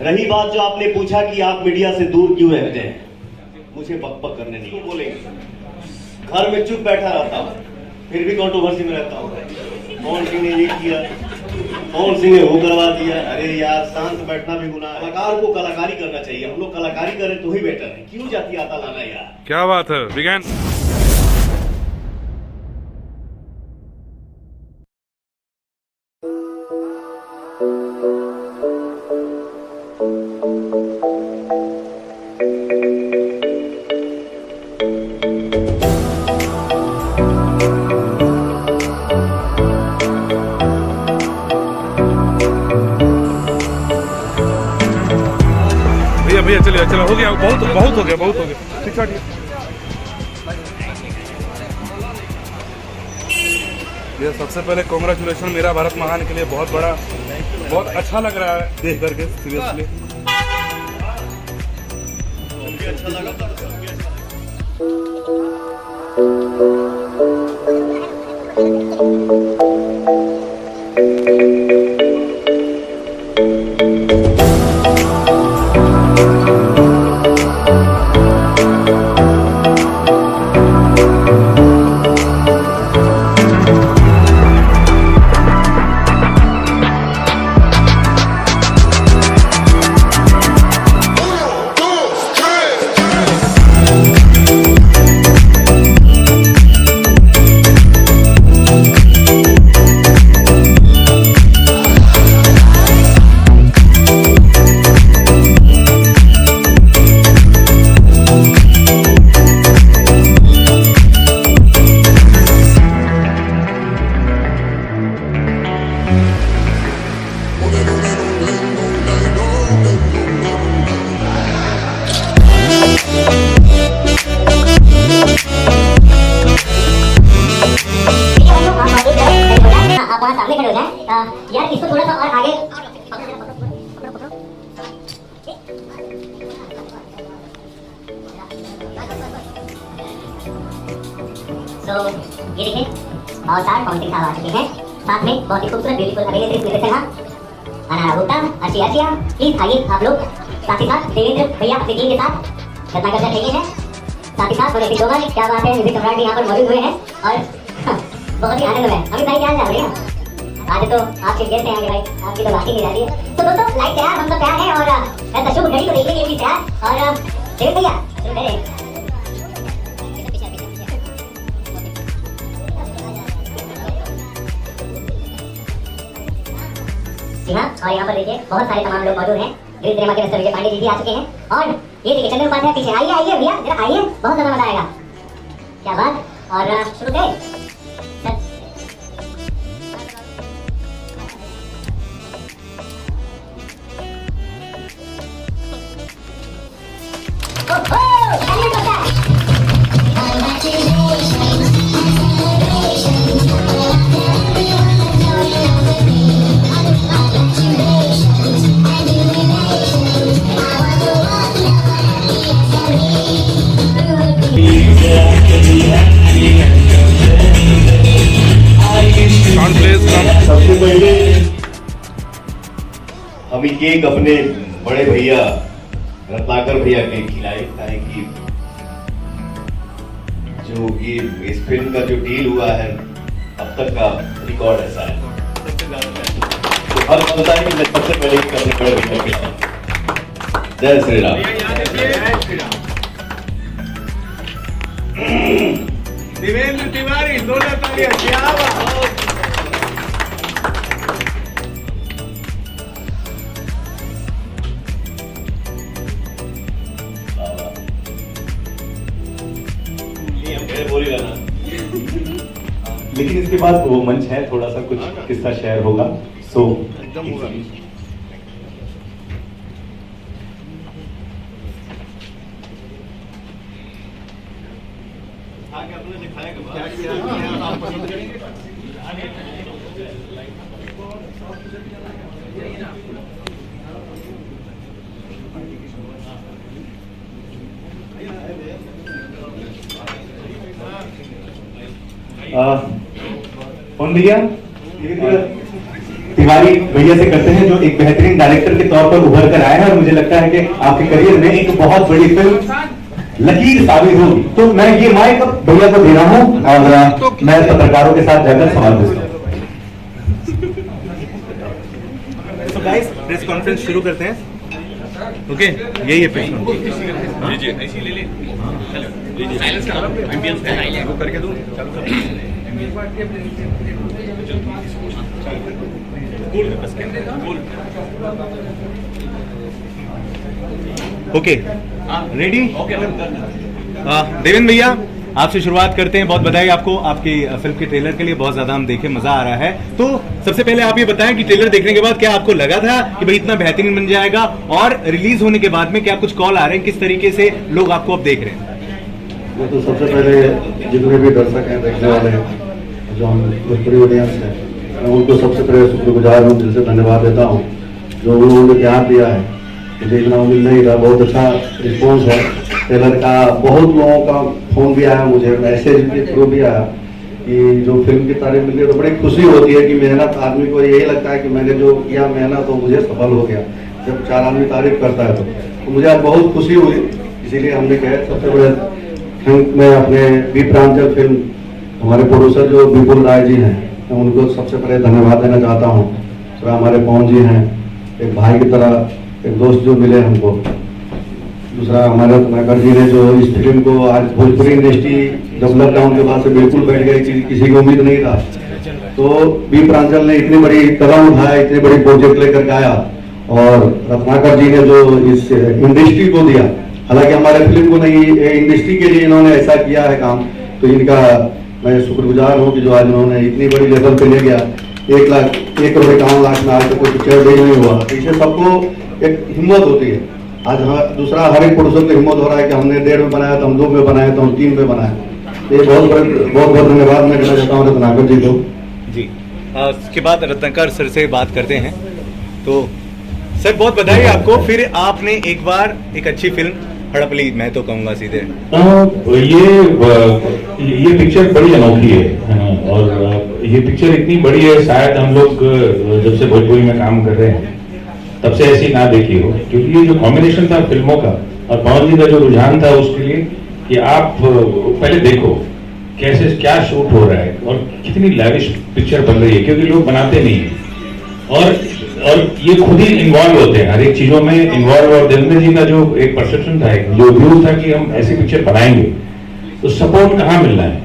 रही बात जो आपने पूछा कि आप मीडिया से दूर क्यों रहते हैं, मुझे बकबक करने नहीं बोलेंगे। घर में चुप बैठा रहता हूँ, फिर भी कंट्रोवर्सी में रहता हूँ। कौन सिंह ने ये किया, कौन सिंह ने वो करवा दिया। अरे यार, शांत बैठना भी गुनाह है। कलाकार को कलाकारी करना चाहिए। हम लोग कलाकारी करें तो ही बेटर है। क्यों जाती आता लाना यार। क्या बात है विज्ञान। भैया चलिए, चलो हो गया, बहुत हो गया। ठीक है। ये सबसे पहले कांग्रेचुलेशन मेरा भारत महान के लिए। बहुत अच्छा लग रहा है देख करके, सीरियसली। अच्छा लगा। सामने खड़े हो जाए यार, इसको थोड़ा सा और आगे। तो ये देखिए, और सार कौन साहब आ चुके हैं। साथ में बहुत ही खूबसूरत ब्यूटीफुल अभिनेत्री स्मृति सिन्हा, अनारा गुप्ता, अर्शिया। प्लीज आइए आप लोग। साथ ही साथ देवेंद्र भैया अपनी टीम के साथ रत्नाकर सर चाहिए है। साथ ही साथ बड़े तोमर, क्या बात है, म्यूजिक सम्राट भी यहाँ पर मौजूद हुए हैं और बहुत ही आनंद में। अमित भाई क्या हाल है? आज तो आपके गेस्ट हैं भाई, आपकी तो बात ही नहीं जा रही है। तो दोस्तों लाइक तैयार, हम सब तैयार हैं और ऐसा शुभ घड़ी को देखने के लिए भी तैयार। और देवेंद्र भैया शुरू करें। जी हाँ, और यहाँ पर देखिए बहुत सारे तमाम लोग मौजूद हैं। गृह सिनेमा के मिस्टर विजय पांडे जी भी आ चुके हैं और ये देखिए चंद्र उपाध्याय पीछे। आइए भैया जरा आइए, बहुत ज्यादा मजा आएगा। क्या बात। और शुरू करें। सबसे पहले हम ये केक अपने बड़े भैया रत्नाकर भैया के खिलाए कि जो ये इस फिल्म का जो डील हुआ है अब तक का रिकॉर्ड ऐसा है। तो अब पता है कि मैं सबसे पहले अपने बड़े भैया खिलाऊं। जय श्री राम। देवेंद्र तिवारी, जोरदार तालियां। क्या बात। लेकिन इसके बाद वो मंच है, थोड़ा सा कुछ किस्सा शेयर होगा। सो भैया तिवारी भैया से करते हैं, जो एक बेहतरीन डायरेक्टर के तौर पर उभर कर आए हैं और मुझे लगता है कि आपके करियर में एक बहुत बड़ी फिल्म लकीर साबित होगी। तो मैं ये माइक भैया को दे रहा हूँ और मैं पत्रकारों के साथ जाकर सवाल पूछता हूँ। तो गाइस प्रेस कॉन्फ्रेंस शुरू करते हैं। ओके, यही है प्रश्न। जी ऐसी ले ले। साइलेंस करा लो, एम्बियंस है वो करके दूं। Okay, ready? देवेंद्र भैया, आपसे शुरुआत करते हैं। बहुत बधाई आपको आपकी फिल्म के ट्रेलर के लिए, बहुत ज्यादा हम देखे, मजा आ रहा है। तो सबसे पहले आप ये बताएं कि ट्रेलर देखने के बाद क्या आपको लगा था कि भाई इतना बेहतरीन बन जाएगा, और रिलीज होने के बाद में क्या कुछ कॉल आ रहे हैं, किस तरीके से लोग आपको अब देख रहे हैं? वो तो सबसे पहले जितने भी दर्शक हैं, देखने वाले हैं, जो हम भोजपुरी ऑडियंस हैं, मैं उनको सबसे पहले शुक्रगुजार हूँ, दिल से धन्यवाद देता हूँ जो उन्होंने प्यार दिया है। मुझे इतना उम्मीद नहीं था, बहुत अच्छा रिस्पॉन्स है ट्रेलर का। बहुत लोगों का फोन भी आया, मुझे मैसेज के थ्रू भी आया कि जो फिल्म की तारीफ मिली है तो बड़ी खुशी होती है कि मेहनत, आदमी को यही लगता है कि मैंने जो किया मेहनत तो मुझे सफल हो गया। जब 4 आदमी तारीफ करता है तो मुझे आज बहुत खुशी हुई, इसीलिए हमने कहा सबसे बड़े मैं अपने बी प्रांजल फिल्म, हमारे प्रोड्यूसर जो विपुल राय जी हैं, मैं उनको सबसे पहले धन्यवाद देना चाहता हूँ। दूसरा हमारे पवन जी हैं, एक भाई की तरह, एक दोस्त जो मिले हमको। दूसरा हमारे रत्नाकर जी ने जो इस फिल्म को आज भोजपुरी इंडस्ट्री जब लॉकडाउन के बाद से बिल्कुल बैठ गई, किसी को उम्मीद नहीं था, तो बी प्रांजल ने इतनी बड़ी कदम उठाया, इतनी बड़ी प्रोजेक्ट लेकर आया, और रत्नाकर जी ने जो इस इंडस्ट्री को दिया, हालांकि हमारे फिल्म को नहीं, इंडस्ट्री के लिए इन्होंने ऐसा किया है काम, तो इनका मैं शुक्रगुजार हूँ कि जो आज उन्होंने इतनी बड़ी लेवल पे ले गया। 1 करोड़ 51 लाख में आज तक कोई पिक्चर डे नहीं हुआ, तो इससे सबको एक हिम्मत होती है। आज दूसरा हर एक प्रोड्यूसर को हिम्मत हो रहा है कि हमने 1.5 में बनाया, तो हम 2 में बनाए, तो हम 3 में बनाए। ये बहुत धन्यवाद मैं देना चाहता हूँ रत्नाकर जी को। जी, उसके बाद रत्नाकर सर से बात करते हैं। तो सर बहुत बधाई आपको, फिर आपने एक बार एक अच्छी फिल्म हड़प ली, मैं तो कहूँगा सीधे। ये पिक्चर बड़ी अनोखी है, और ये पिक्चर इतनी बड़ी है, शायद हम लोग जब से भोजपुरी में काम कर रहे हैं तब से ऐसी ना देखी हो, क्योंकि ये जो कॉम्बिनेशन था फिल्मों का और पवन जी का जो रुझान था उसके लिए कि आप पहले देखो कैसे क्या शूट हो रहा है और कितनी लैविश पिक्चर बन रही है, क्योंकि लोग बनाते नहीं है और ये खुद ही इन्वॉल्व होते हैं हर एक चीजों में इन्वॉल्व। और देवेंद्र जी का जो एक परसेप्शन था, जो व्यू था कि हम ऐसी पिक्चर बनाएंगे, तो सपोर्ट कहाँ मिल रहा है?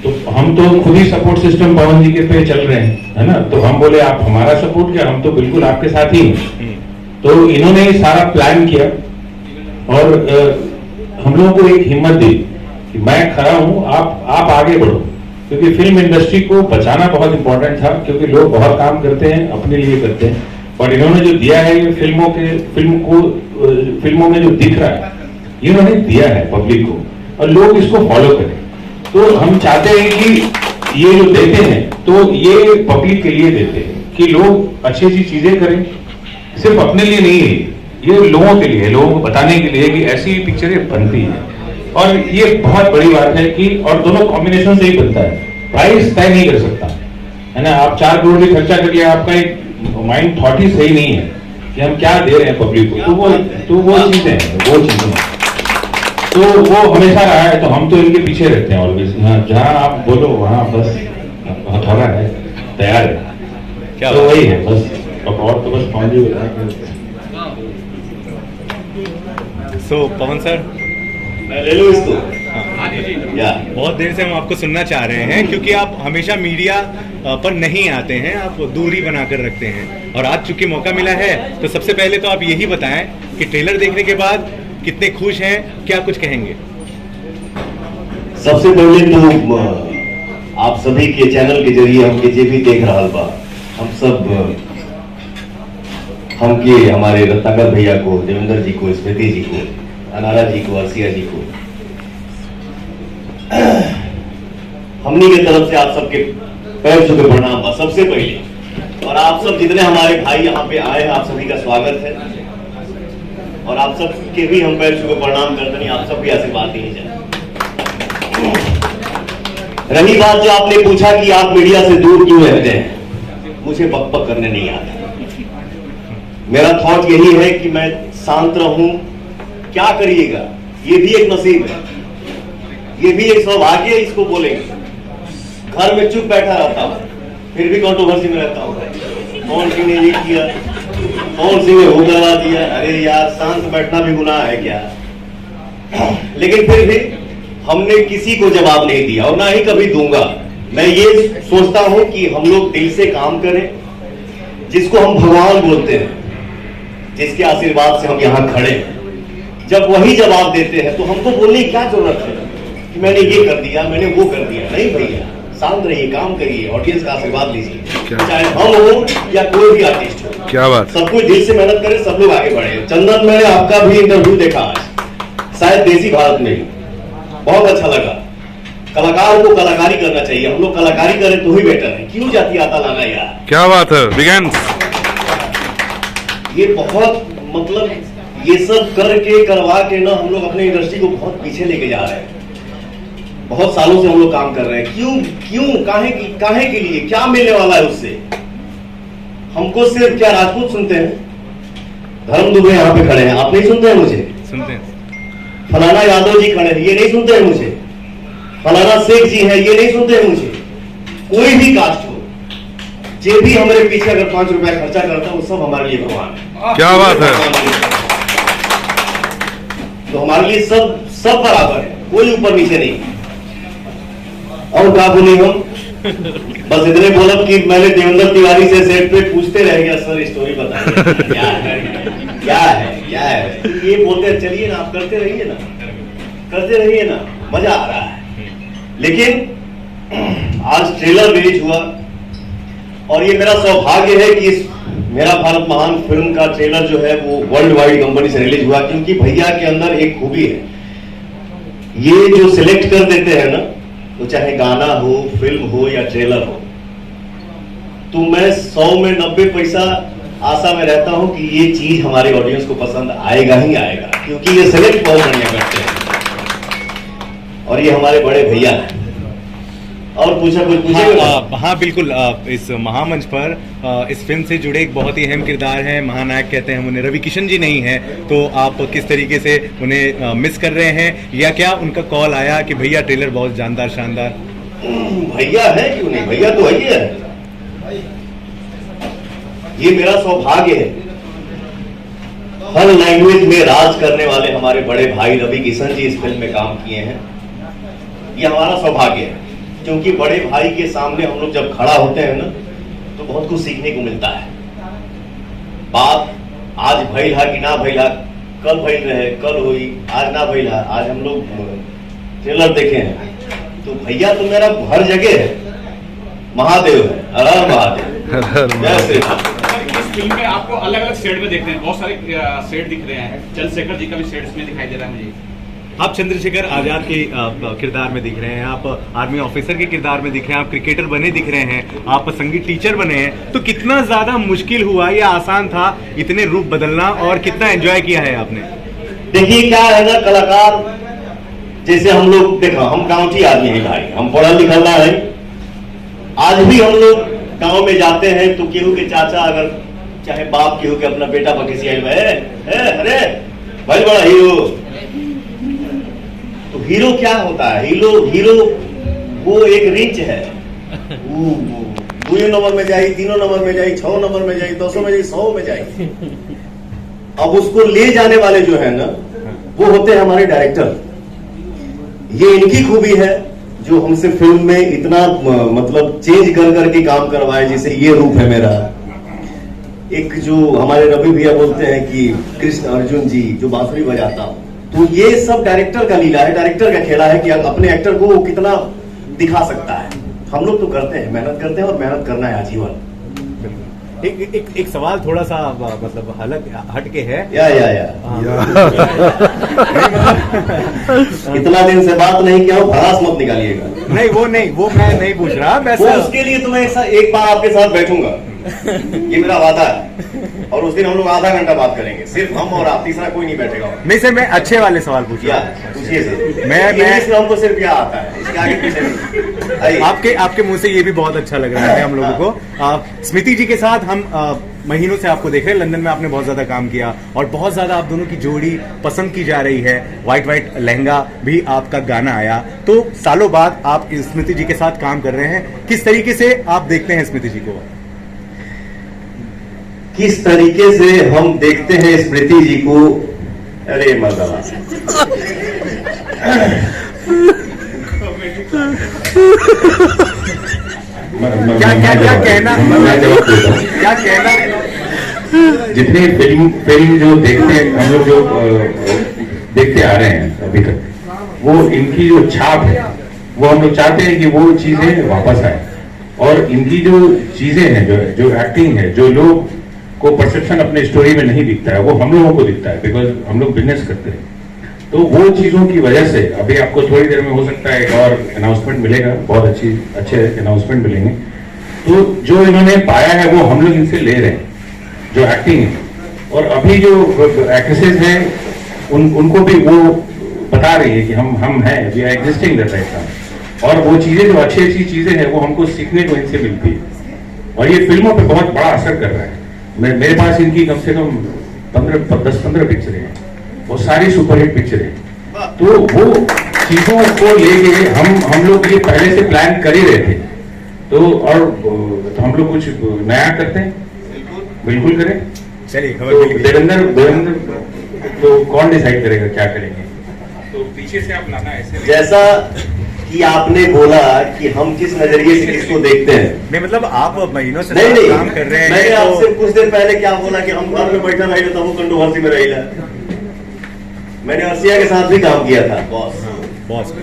तो हम तो खुद ही सपोर्ट सिस्टम पवन जी के पे चल रहे हैं, है ना। तो हम बोले आप हमारा सपोर्ट क्या, हम तो बिल्कुल आपके साथ ही हैं। तो इन्होंने सारा प्लान किया और हम लोगों को एक हिम्मत दी कि मैं खड़ा हूं, आप आगे बढ़ो, क्योंकि फिल्म इंडस्ट्री को बचाना बहुत इंपॉर्टेंट था, क्योंकि लोग बहुत काम करते हैं अपने लिए करते हैं, और इन्होंने जो दिया है ये फिल्मों में जो दिख रहा है ये इन्होंने दिया है पब्लिक को, और लोग इसको फॉलो करें। तो हम चाहते हैं कि ये जो देते हैं तो ये पब्लिक के लिए देते हैं कि लोग अच्छी अच्छी चीजें करें, सिर्फ अपने लिए नहीं है, ये लोगों के लिए, लोगों को बताने के लिए कि ऐसी पिक्चरें बनती हैं। और ये बहुत बड़ी बात है कि और दोनों कॉम्बिनेशन से ही बनता है, प्राइस तय नहीं कर सकता, है ना। आप 4 करोड़ भी खर्चा करिए, आपका एक माइंड थॉट ही सही नहीं है कि हम क्या दे रहे हैं पब्लिक को, तो वो चीजें हैं, तो वो हमेशा रहा है। तो हम तो इनके पीछे रहते हैं ऑलवेज, जहाँ आप बोलो वहाँ बस हथौड़ा है, तैयार है, क्या तो वही है बस, और तो बस पहुंच सो पवन सर ले लो इसको। या बहुत देर से हम आपको सुनना चाह रहे हैं, क्योंकि आप हमेशा मीडिया पर नहीं आते हैं, आप दूरी बनाकर रखते हैं, और आज चूंकि मौका मिला है तो सबसे पहले तो आप यही बताएं कि ट्रेलर देखने के बाद कितने खुश हैं, क्या कुछ कहेंगे? सबसे पहले तो आप सभी के चैनल के जरिए हमके जे भी देख रहा बा, हम सब हमके हमारे रत्नाकर भैया को, देवेंद्र जी को, स्मृति जी को, अनारा जी को, अर्सिया जी को, हमनी के तरफ से आप सबके पैर छू के प्रणाम बा सबसे पहले। और आप सब जितने हमारे भाई यहाँ पे आए हैं, आप सभी का स्वागत है, और आप सब के भी हम पैर छू के प्रणाम करते नहीं, आप सब भी आशीर्वाद दिए जाए। रही बात जो आपने पूछा कि आप मीडिया से दूर क्यों रहते हैं, मुझे बकबक करने नहीं आता। मेरा थॉट यही है कि मैं शांत रहूं। क्या करिएगा, ये भी एक नसीब है, ये भी एक सौभाग्य है, इसको बोलेंगे। घर में चुप बैठा रहता हूं, फिर भी कंट्रोवर्सी में रहता हूं। कौन सी ने ये किया, कौन सी ने वो करवा दिया। अरे यार, शांत बैठना भी गुनाह है क्या? लेकिन फिर भी हमने किसी को जवाब नहीं दिया और ना ही कभी दूंगा। मैं ये सोचता हूं कि हम लोग दिल से काम करें, जिसको हम भगवान बोलते हैं, जिसके आशीर्वाद से हम यहाँ खड़े हैं। जब वही जवाब देते हैं तो हमको बोलने की क्या जरूरत है कि मैंने ये कर दिया, मैंने वो कर दिया। नहीं भैया, शांत रहिए, काम करिए, ऑडियंस का आशीर्वाद लीजिए, चाहे हम हो या कोई भी आर्टिस्ट हो। क्या बात, सब कुछ दिल से मेहनत करे, सब लोग आगे बढ़े। चंदन, मैंने आपका भी इंटरव्यू देखा आज, शायद देसी भारत में, बहुत अच्छा लगा। कलाकार को कलाकारी करना चाहिए, हम लोग कलाकारी करें तो ही बेटर है, क्यों जाति आता लाना यार। क्या बात है बिगेन। ये बहुत मतलब ये सब करके करवा के ना हम लोग अपने इंडस्ट्री को बहुत पीछे लेके जा रहे हैं। बहुत सालों से हम लोग काम कर रहे हैं, क्यों काहे के लिए, क्या मिलने वाला है उससे? हमको सिर्फ क्या राजपूत सुनते हैं? धर्म दुबे यहाँ पे खड़े हैं, आप नहीं सुनते हैं मुझे? सुनते हैं। फलाना यादव जी खड़े हैं, ये नहीं सुनते हैं मुझे? फलाना शेख जी है, ये नहीं सुनते हैं मुझे? कोई भी कास्ट हो, जो भी हमारे पीछे अगर 5 रुपया खर्चा करता है, वो सब हमारे लिए भगवान है। क्या बात है। तो हमारे लिए सब बराबर है, कोई ऊपर नीचे नहीं। और क्या बोले हम, बस इतने बोला कि मैंने देवेंद्र तिवारी से सेट पे पूछते रह गया, सर स्टोरी बताइए क्या है, क्या है, क्या है। ये बोलते चलिए ना, आप करते रहिए ना, करते रहिए ना, मजा आ रहा है। लेकिन आज ट्रेलर रिलीज हुआ और ये मेरा सौभाग्य है कि इस मेरा भारत महान फिल्म का ट्रेलर जो है वो वर्ल्ड वाइड कंपनी से रिलीज हुआ, क्योंकि भैया के अंदर एक खूबी है, ये जो सिलेक्ट कर देते हैं ना, तो चाहे गाना हो, फिल्म हो या ट्रेलर हो, तो मैं 100 में 90 पैसा आशा में रहता हूं कि ये चीज हमारे ऑडियंस को पसंद आएगा ही आएगा, क्योंकि ये सिलेक्ट बहुत बढ़िया करते हैं और ये हमारे बड़े भैया हैं। और पूछा कुछ पूछे? हाँ बिल्कुल। इस महामंच पर इस फिल्म से जुड़े एक बहुत ही अहम किरदार हैं, महानायक कहते हैं हम उन्हें, रवि किशन जी नहीं है, तो आप किस तरीके से उन्हें मिस कर रहे हैं, या क्या उनका कॉल आया कि भैया ट्रेलर बहुत जानदार शानदार? भैया है, क्यों नहीं, भैया तो है। ये मेरा सौभाग्य है, हर लैंग्वेज में राज करने वाले हमारे बड़े भाई रवि किशन जी इस फिल्म में काम किए हैं। ये हमारा सौभाग्य है, क्योंकि बड़े भाई के सामने हम लोग जब खड़ा होते हैं ना, तो बहुत कुछ सीखने को मिलता है। बात आज भइल है कि ना भइल है, कल भइल रहे, कल हुई, आज ना भइल है, आज हम लोग ट्रेलर देखे हैं, तो भैया तो मेरा हर जगह है, महादेव है, हर हर महादेव। जैसे इस फिल्म में आपको अलग अलग सेट में देखते हैं, बहुत सारे सेट दिख रहे हैं, चंद्रशेखर जी का भी सेट इसमें दिखाई दे रहा है मुझे। आप चंद्रशेखर आजाद के किरदार में दिख रहे हैं, आप आर्मी ऑफिसर के किरदार में दिख रहे हैं, आप क्रिकेटर बने दिख रहे हैं, आप संगीत टीचर बने हैं, तो कितना ज्यादा मुश्किल हुआ या आसान था इतने रूप बदलना, और कितना एंजॉय किया है आपने? देखिए क्या है ना, कलाकार जैसे हम लोग, देखो हम गांवठी आदमी हैं भाई, हम पढ़ा लिखा ना है। आज भी हम लोग गांव में जाते हैं तो केहू के चाचा, अगर चाहे बाप केहू के अपना बेटा बकेसी आए, अरे भाई बड़ा हीरो। तो हीरो क्या होता है? हीरो वो एक रिंच है, 2 नंबर में जाए, 3 नंबर में जाए, 6 नंबर में जाए, 200 में जाए, 100 में जाए। अब उसको ले जाने वाले जो है ना, वो होते हैं हमारे डायरेक्टर। ये इनकी खूबी है जो हमसे फिल्म में इतना मतलब चेंज कर करके काम करवाए। जैसे ये रूप है मेरा, एक जो हमारे रवि भैया बोलते हैं कि कृष्ण अर्जुन जी जो बांसुरी बजाता हूं, तो ये सब डायरेक्टर का लीला है, डायरेक्टर का खेला है कि अपने एक्टर को कितना दिखा सकता है। हम लोग तो करते हैं, मेहनत करते हैं और मेहनत करना है आजीवन। एक सवाल थोड़ा सा मतलब हट के है। या इतना दिन से बात नहीं किया, भड़ास मत निकालिएगा। नहीं वो मैं नहीं पूछ रहा, वो उसके लिए तो मैं एक बार आपके साथ बैठूंगा, ये मेरा वादा है। और उस दिन हम लोग आधा घंटा बात करेंगे, सिर्फ हम और आप, तीसरा कोई नहीं बैठेगा। नहीं सर, मैं अच्छे वाले सवाल पूछिए पूछिए। मैं इंग्लिश में हमको सिर्फ क्या आता है, इसके आगे पीछे नहीं। आपके मुंह से ये भी बहुत अच्छा लग रहा है हम लोगों को। स्मृति जी के साथ हम महीनों से आपको देख रहे हैं, लंदन में आपने बहुत ज्यादा काम किया और बहुत ज्यादा आप दोनों की जोड़ी पसंद की जा रही है। व्हाइट लहंगा भी आपका गाना आया, तो सालों बाद आप स्मृति जी के साथ काम कर रहे हैं, किस तरीके से आप देखते हैं स्मृति जी को? किस तरीके से हम देखते हैं स्मृति जी को? अरे मजा क्या कहना, क्या कहना? जितने फिल्म जो देखते हैं हम लोग, जो देखते आ रहे हैं अभी तक, वो इनकी जो छाप है वो हम लोग चाहते हैं कि वो चीजें वापस आए, और इनकी जो चीजें हैं, जो एक्टिंग है, जो लोग को परसेप्शन अपने स्टोरी में नहीं दिखता है, वो हम लोगों को दिखता है, बिकॉज हम लोग बिजनेस करते हैं। तो वो चीजों की वजह से अभी आपको थोड़ी देर में हो सकता है एक और अनाउंसमेंट मिलेगा, बहुत अच्छे अनाउंसमेंट मिलेंगे। तो जो इन्होंने पाया है वो हम लोग इनसे ले रहे हैं, जो एक्टिंग है। और अभी जो एक्ट्रेसेस हैं उनको भी वो बता रही है कि हम हैं, we are existing that right now. और वो चीजें जो अच्छी चीजें हैं वो हमको सीखने को इनसे मिलती है, और ये फिल्मों पे बहुत बड़ा असर कर रहा है। मेरे पास इनकी कम से कम 10-15 पिक्चरें हैं, वो सारी सुपरहिट पिक्चरें। तो वो चीजों को लेके हम लोग ये पहले से प्लान कर ही रहे थे, तो हम लोग कुछ नया करते हैं, बिल्कुल करें। चलिए तो देवेंद्र तो कौन डिसाइड करेगा क्या करेंगे? तो पीछे से आप लाना ऐसे, जैसा कि आपने बोला कि हम किस नजरिए से किसको देखते हैं। नहीं मतलब आप महीनों से नहीं, काम कर रहे हैं। मैंने आपसे कुछ देर पहले क्या बोला कि हम घर में बैठा रहे तो वो कंट्रोवर्सी में रही। मैंने अर्शिया के साथ भी काम किया था, बॉस।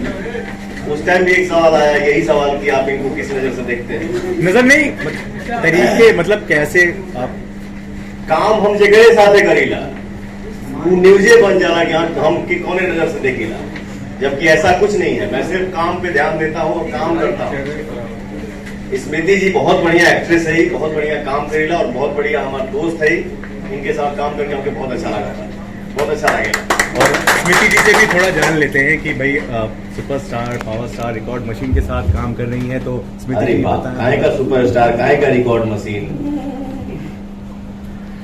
उस टाइम भी एक सवाल आया, यही सवाल कि आप इनको किस नजर से देखते हैं। नजर नहीं, तरीके मतलब कैसे आप काम हम जगह साथे करीला, वो न्यूजे बन जाला कि हम कि कौने नजर से देखीला, जबकि ऐसा कुछ नहीं है। मैं सिर्फ काम पे ध्यान देता हूँ और काम करता हूँ। स्मृति जी बहुत बढ़िया एक्ट्रेस है, बहुत बढ़िया काम करेला और बहुत बढ़िया हमारा दोस्त है। इनके साथ काम करके हमको बहुत अच्छा लगा था, बहुत अच्छा लगेगा। और स्मृति जी से भी थोड़ा जान लेते हैं कि भाई superstar power star record machine के साथ काम कर रही हैं, तो स्मृति जी काहे का सुपरस्टार, काहे का रिकॉर्ड मशीन,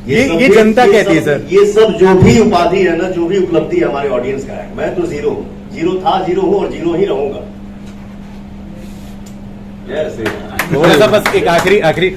ये जनता कहती है सर। ये सब जो भी उपाधि है ना, जो भी उपलब्धि हमारे ऑडियंस का है, मैं तो जीरो था, जीरो हूँ और जीरो ही रहूंगा। थोड़ा सा बस एक आखिरी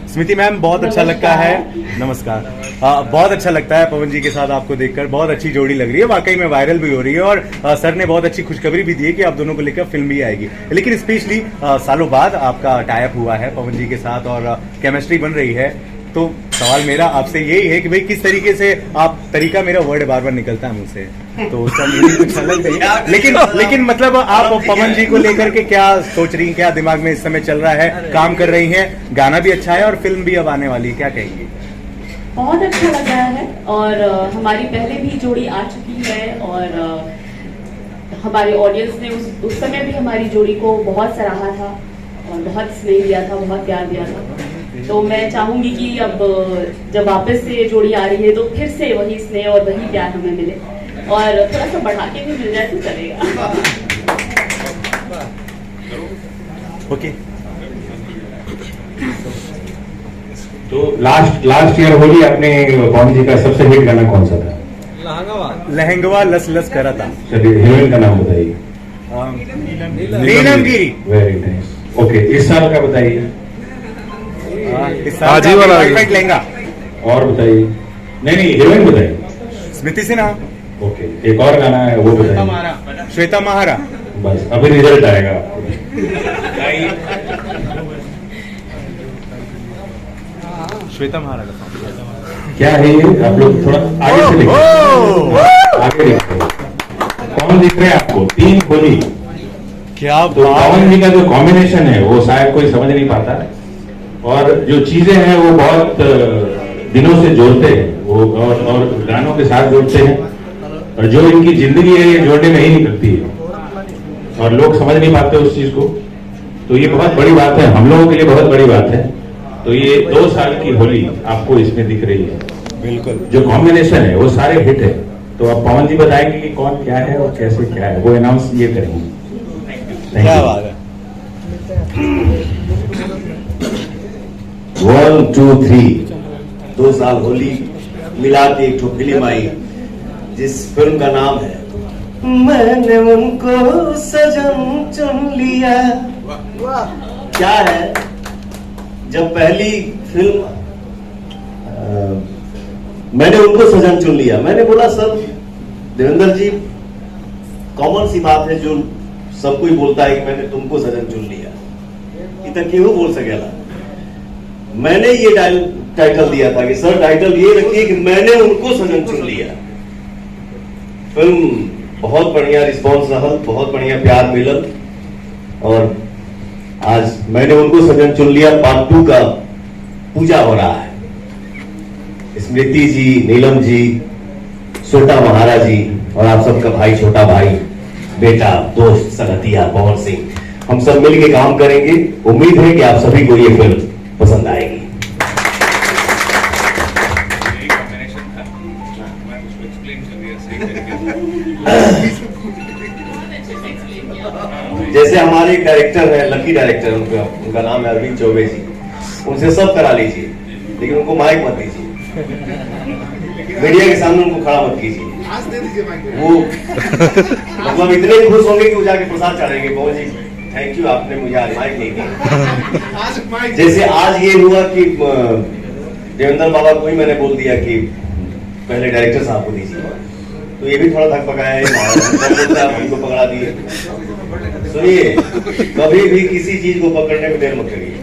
स्मृति मैम, बहुत अच्छा लगता है, नमस्कार। बहुत अच्छा लगता है पवन जी के साथ आपको देखकर, बहुत अच्छी जोड़ी लग रही है, वाकई में वायरल भी हो रही है। और सर ने बहुत अच्छी खुशखबरी भी दी है कि आप दोनों को लेकर फिल्म भी आएगी। लेकिन स्पेशली सालों बाद आपका टाई अप हुआ है पवन जी के साथ और केमिस्ट्री बन रही है, तो सवाल मेरा आपसे यही है कि भाई किस तरीके से आप, तरीका मेरा वर्ड बार बार निकलता है मुझसे, तो उसका मीनिंग कुछ अलग नहीं है। लेकिन मतलब आप पवन जी को लेकर के क्या सोच रही हैं, क्या दिमाग में इस समय चल रहा है? काम कर रही हैं, गाना भी अच्छा है और फिल्म भी अब आने वाली है, क्या कहेंगी? बहुत अच्छा लग रहा है, और हमारी पहले भी जोड़ी आ चुकी है, और हमारे ऑडियंस ने उस समय भी हमारी जोड़ी को बहुत सराहा था और बहुत स्नेह दिया था, बहुत प्यार दिया था। तो मैं चाहूंगी कि अब जब वापस से ये जोड़ी आ रही है तो फिर से वही स्नेह और वही प्यार हमें मिले, और थोड़ा सा बढ़ा के भी मिल जाए तो चलेगा। ओके। तो लास्ट ईयर होली अपने पवन जी का सबसे हिट गाना कौन सा था? लहंगवा लस लस करा था। चलिए हीरोइन का नाम बताइए। Neelam Giri. Very nice. Okay, इस साल का बताइए। व्हाइट लहंगा। और बताइए। नहीं हीरोइन बताइए। स्मृति सिन्हा। ओके, एक और गाना है वो बताइए। श्वेता महारा। बस अभी रिजल्ट आएगा। श्वेता महारा का क्या है ये? आप लोग थोड़ा आगे से देखो, आगे देखो, कौन दिख रहे हैं आपको? 3 होली। क्या तो पवन जी का जो कॉम्बिनेशन है वो शायद कोई समझ नहीं पाता, और जो चीजें हैं वो बहुत दिनों से जोड़ते हैं वो, और गानों के साथ जोड़ते हैं, और जो इनकी जिंदगी है ये जोड़ने में ही निकलती है, और लोग समझ नहीं पाते उस चीज को। तो ये बहुत बड़ी बात है, हम लोगों के लिए बहुत बड़ी बात है। तो ये 2 साल की होली आपको इसमें दिख रही है। बिल्कुल। जो कॉम्बिनेशन है वो सारे हिट है। तो आप पवन जी बताएंगे कि कौन क्या है और कैसे क्या है, वो अनाउंस ये करेंगे। क्या बात है। 1 2 3 2 साल होली मिला के एक ठो फिल्म आई, जिस फिल्म का नाम है मैंने उनको सजन चुन लिया। क्या है, जब पहली फिल्म मैंने उनको सजन चुन लिया, मैंने बोला सर देवेंद्र जी कॉमन सी बात है जो सब कोई बोलता है कि मैंने तुमको सजन चुन लिया, इतना क्यों बोल सकेला। मैंने ये टाइटल दिया था कि सर टाइटल ये रखिए कि मैंने उनको सजन चुन लिया। फिल्म बहुत बढ़िया रिस्पांस रहा, बहुत बढ़िया प्यार मिलल, और आज मैंने उनको सजन चुन लिया पार्ट 2 का पूजा हो रहा है। स्मृति जी, नीलम जी, छोटा महाराज जी और आप सबका भाई, छोटा भाई, बेटा, दोस्त, संगतिया पवन सिंह, हम सब मिलकर काम करेंगे। उम्मीद है कि आप सभी को ये फिल्म पसंद आएगी। जैसे हमारे एक डायरेक्टर है, लकी डायरेक्टर, उनका नाम है अरविंद चौबे जी, उनसे सब करा लीजिए लेकिन उनको माइक मत दीजिए, मीडिया के सामने उनको खड़ा मत कीजिए। वो मतलब इतने खुश होंगे कि वो जाके प्रसाद चढ़ाएंगे, पवन जी थैंक यू आपने मुझे आज माइक नहीं दिया। जैसे आज ये हुआ कि देवेंद्र बाबा को ही मैंने बोल दिया कि पहले डायरेक्टर साहब को दीजिए, तो ये भी थोड़ा थक पकाया है, हमको पकड़ा दिए। सुनिए, कभी भी किसी चीज को पकड़ने में देर मत करिए।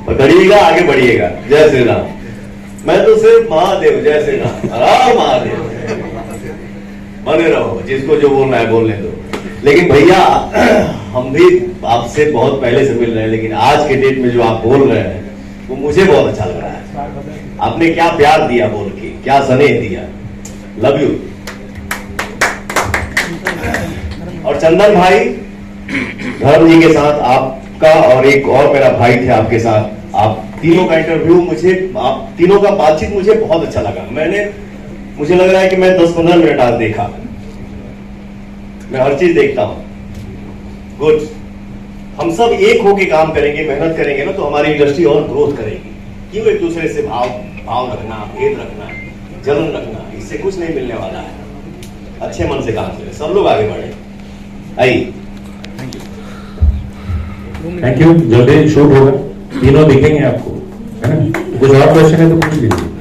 पकड़िएगा, आगे बढ़िएगा। जय श्री राम। मैं तो सिर्फ महादेव, जय श्री राम, राम महादेव, बने रहो, जिसको जो बोलना है बोलने दो। लेकिन भैया हम भी आपसे बहुत पहले से मिल रहे हैं, लेकिन आज के डेट में जो आप बोल रहे हैं वो मुझे बहुत अच्छा लग रहा है। आपने क्या प्यार दिया बोल के, क्या स्नेह दिया, लव यू। और चंदन भाई, धर्म जी के साथ आपका और एक और मेरा भाई थे आपके साथ, आप तीनों का इंटरव्यू मुझे, आप तीनों का बातचीत मुझे बहुत अच्छा लगा। मुझे लग रहा है कि मैं 10-15 मिनट आज देखा, मैं हर चीज देखता हूं। गुड। हम सब एक होके काम करेंगे, मेहनत करेंगे ना, तो हमारी इंडस्ट्री और ग्रोथ करेगी। क्यों एक दूसरे से भाव रखना, भेद रखना, जलन रखना, इससे कुछ नहीं मिलने वाला है। अच्छे मन से काम करें, सब लोग आगे बढ़े। आइए। Thank you. जल्दी शूट होगा, तीनों दिखेंगे आपको, है ना। कुछ और क्वेश्चन है तो पूछ लीजिए।